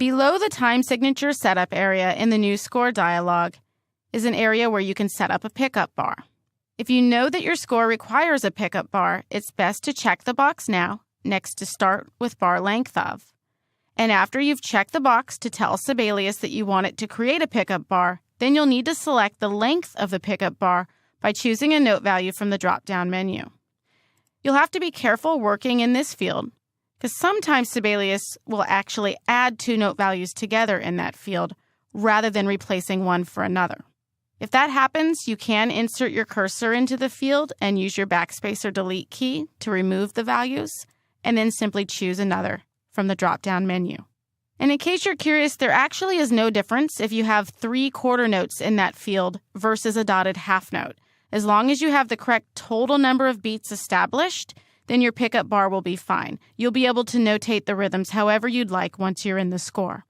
Below the time signature setup area in the new score dialog is an area where you can set up a pickup bar. If you know that your score requires a pickup bar, it's best to check the box now next to Start with Bar Length of. And after you've checked the box to tell Sibelius that you want it to create a pickup bar, then you'll need to select the length of the pickup bar by choosing a note value from the drop-down menu. You'll have to be careful working in this field, because sometimes Sibelius will actually add two note values together in that field rather than replacing one for another. If that happens, you can insert your cursor into the field and use your backspace or delete key to remove the values, and then simply choose another from the drop-down menu. And in case you're curious, there actually is no difference if you have 3 quarter notes in that field versus a dotted half note. As long as you have the correct total number of beats established, then your pickup bar will be fine. You'll be able to notate the rhythms however you'd like once you're in the score.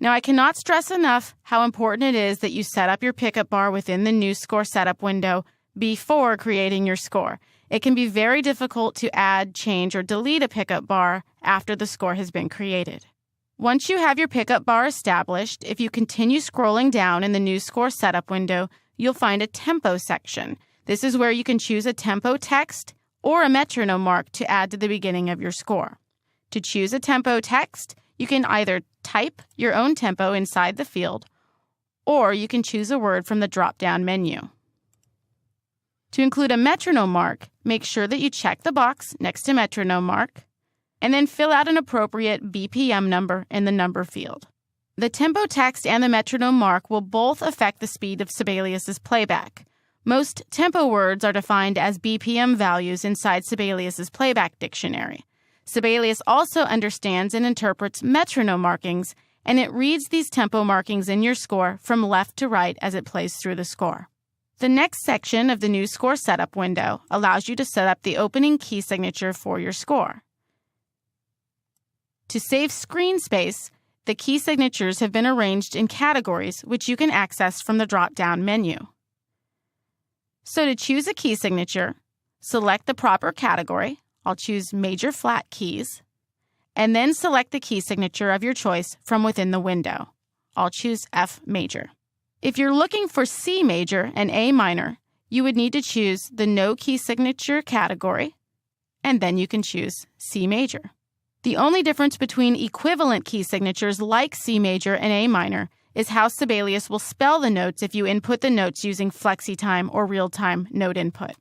Now, I cannot stress enough how important it is that you set up your pickup bar within the new score setup window before creating your score. It can be very difficult to add, change, or delete a pickup bar after the score has been created. Once you have your pickup bar established, if you continue scrolling down in the new score setup window, you'll find a tempo section. This is where you can choose a tempo text or a metronome mark to add to the beginning of your score. To choose a tempo text, you can either type your own tempo inside the field, or you can choose a word from the drop-down menu. To include a metronome mark, make sure that you check the box next to metronome mark, and then fill out an appropriate BPM number in the number field. The tempo text and the metronome mark will both affect the speed of Sibelius's playback. Most tempo words are defined as BPM values inside Sibelius's playback dictionary. Sibelius also understands and interprets metronome markings, and it reads these tempo markings in your score from left to right as it plays through the score. The next section of the new score setup window allows you to set up the opening key signature for your score. To save screen space, the key signatures have been arranged in categories which you can access from the drop-down menu. So to choose a key signature, select the proper category. I'll choose Major Flat Keys, and then select the key signature of your choice from within the window. I'll choose F major. If you're looking for C major and A minor, you would need to choose the No Key Signature category, and then you can choose C major. The only difference between equivalent key signatures like C major and A minor is how Sibelius will spell the notes if you input the notes using FlexiTime or real-time note input.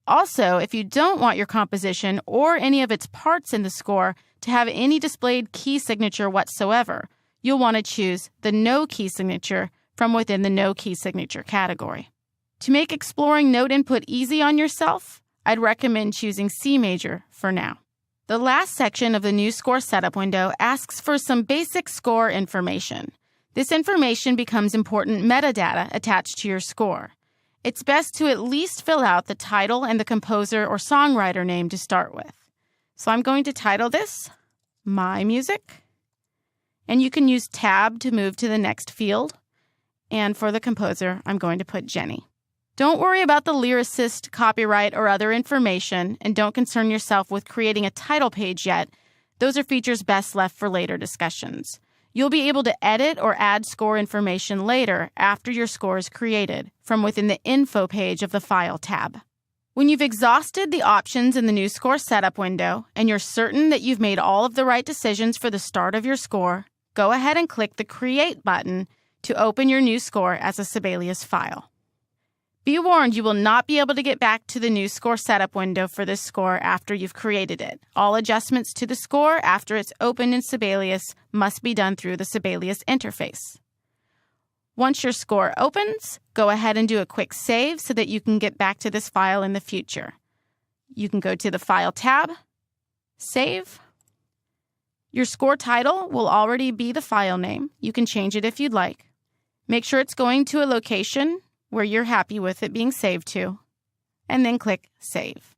Also, if you don't want your composition or any of its parts in the score to have any displayed key signature whatsoever, you'll want to choose the No Key Signature from within the No Key Signature category. To make exploring note input easy on yourself, I'd recommend choosing C major for now. The last section of the new score setup window asks for some basic score information. This information becomes important metadata attached to your score. It's best to at least fill out the title and the composer or songwriter name to start with. So I'm going to title this My Music, and you can use Tab to move to the next field. And for the composer, I'm going to put Jenny. Don't worry about the lyricist, copyright, or other information, and don't concern yourself with creating a title page yet. Those are features best left for later discussions. You'll be able to edit or add score information later after your score is created from within the Info page of the File tab. When you've exhausted the options in the new score setup window and you're certain that you've made all of the right decisions for the start of your score, go ahead and click the Create button to open your new score as a Sibelius file. Be warned, you will not be able to get back to the new score setup window for this score after you've created it. All adjustments to the score after it's opened in Sibelius must be done through the Sibelius interface. Once your score opens, go ahead and do a quick save so that you can get back to this file in the future. You can go to the File tab, Save. Your score title will already be the file name. You can change it if you'd like. Make sure it's going to a location where you're happy with it being saved to, and then click Save.